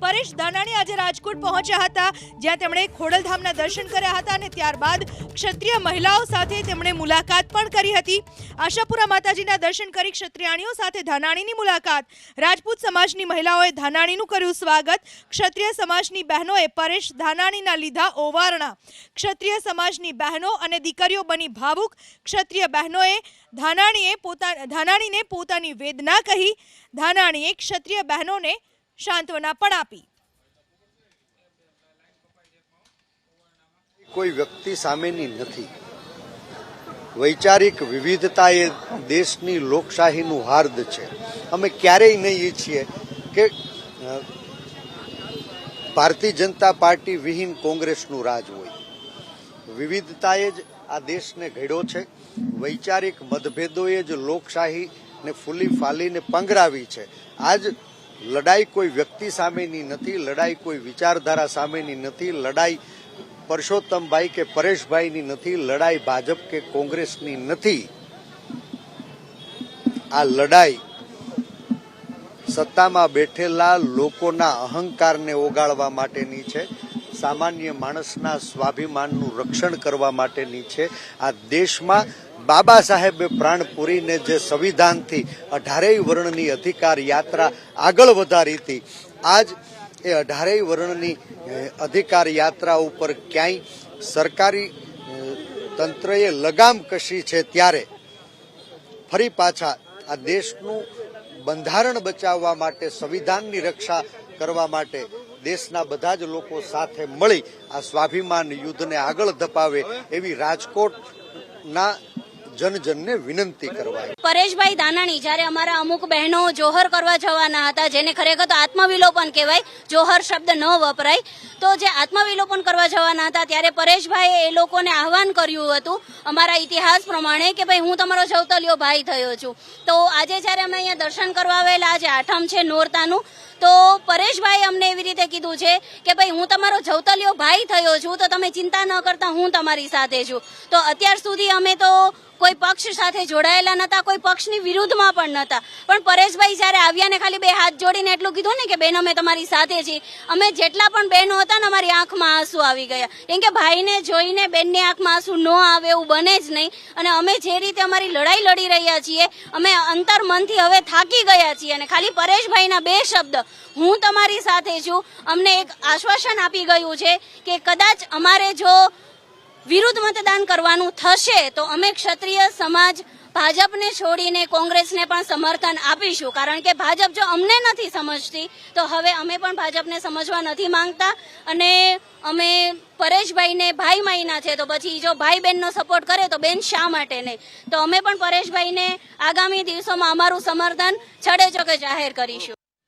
પરેશ ધાનાણી આજે રાજકોટ પહોંચ્યા હતા, જ્યાં તેમણે ખોડલધામના દર્શન કર્યા હતા અને ત્યારબાદ ક્ષત્રિય મહિલાઓ સાથે તેમણે મુલાકાત પણ કરી હતી। આશાપુરા માતાજીના દર્શન કરી ક્ષત્રિયાણીઓ સાથે ધાનાણીની મુલાકાત। રાજપૂત સમાજની મહિલાઓએ ધાનાણીનું કર્યું સ્વાગત। ક્ષત્રિય સમાજની બહેનોએ પરેશ ધાનાણીના લીધા ઓવારણા। ક્ષત્રિય સમાજની બહેનો અને દીકરીઓ બની ભાવુક। ક્ષત્રિય બહેનોએ ધાનાણીને પોતાની વેદના કહી। ધાનાણીએ ક્ષત્રિય બહેનોને सांत्वना पण आपी। कोई व्यक्ति सामेनी नथी, वैचारिक विविधता ए देशनी लोकशाहीनुं हार्द छे। अमे क्यारेय नहीं ईच्छीए के भारतीय जनता पार्टी विहीन कोंग्रेसनुं राज होय। विविधताए ज आ देशने घड्यो छे। वैचारिक मतभेदोए ज लोकशाही ने फूली फालीने पंगरावी छे। आज लड़ाई कोई व्यक्ति सामेनी नहीं, लड़ाई कोई विचारधारा सामेनी नहीं, लड़ाई परसोत्तम भाई के परेश भाई नी नहीं, लड़ाई भाजप के कांग्रेस नी नहीं। आ लड़ाई सत्ता में बैठेला लोकोना अहंकार ने ओगाळवा माटेनी छे। सामान्य माणसना स्वाभिमाननुं रक्षण करवा माटेनी छे। आ देश में बाबा साहेबे प्राण पूरीने जे संविधान थी 18 वर्णनी अधिकार यात्रा आगळ वधारी थी, आज ए 18 वर्णनी अधिकार यात्रा उपर क्यांय सरकारी तंत्रए लगाम कशी छे, त्यारे फरी पाछा आ देशनुं बंधारण बचाववा माटे, संविधाननी रक्षा करवा माटे देशना बधा ज लोको साथे मळी आ स्वाभिमान युद्धने आगळ धपावे एवी राजकोटना जनजनने विनंती करवाई। परेशभाई धानाणी જ્યારે અમારા અમુક બહેનો જોહર કરવા જવાના હતા, જેને ખરેખર તો આત્મવિલોપન કહેવાય, જોહર શબ્દ ન વપરાય, તો જે આત્મવિલોપન કરવા જવાના હતા ત્યારે પરેશભાઈએ એ લોકોને આહવાન કર્યું હતું અમારા ઇતિહાસ પ્રમાણે કે ભાઈ હું તમારો જવતલિયો ભાઈ થયો છું। તો આજે જ્યારે અમે અહીંયા દર્શન કરવા આવેલા, આજે આઠમ છે નોરતાનું, તો પરેશભાઈ અમને એવી રીતે કીધું છે કે ભાઈ હું તમારો જવતલિયો ભાઈ થયો છું, તો તમે ચિંતા ન કરતા, હું તમારી સાથે છું। તો અત્યાર સુધી અમે તો કોઈ પક્ષ સાથે જોડાયેલા નતા, કોઈ પક્ષની વિરુદ્ધમાં પણ નતા, પણ પરેશભાઈ જ્યારે આવ્યા ને ખાલી બે હાથ જોડીને એટલું કીધું ને કે બેન અમે તમારી સાથે છીએ, અમે જેટલા પણ બહેનો હતા ને અમારી આંખમાં આંસુ આવી ગયા, કેમ કે ભાઈને જોઈને બેનની આંખમાં આંસુ ન આવે એવું બને જ નહીં। અને અમે જે રીતે અમારી લડાઈ લડી રહ્યા છીએ, અમે અંતર મનથી હવે થાકી ગયા છીએ અને ખાલી પરેશભાઈના બે શબ્દ હું તમારી સાથે છું અમને એક આશ્વાસન આપી ગયું છે કે કદાચ અમારે જો વિરુદ્ધ મતદાન કરવાનું થશે તો અમે ક્ષત્રિય સમાજ ભાજપને છોડીને કોંગ્રેસને પણ સમર્થન આપીશું, કારણ કે ભાજપ જો અમને નથી સમજતી તો હવે અમે પણ ભાજપને સમજવા નથી માંગતા। અને અમે પરેશભાઈને ભાઈ માયના છે, તો પછી જો ભાઈ બહેનનો સપોર્ટ કરે તો બેન શા માટે નહીં? તો અમે પણ પરેશભાઈને આગામી દિવસોમાં અમારું સમર્થન છડે ચોકે જાહેર કરીશું।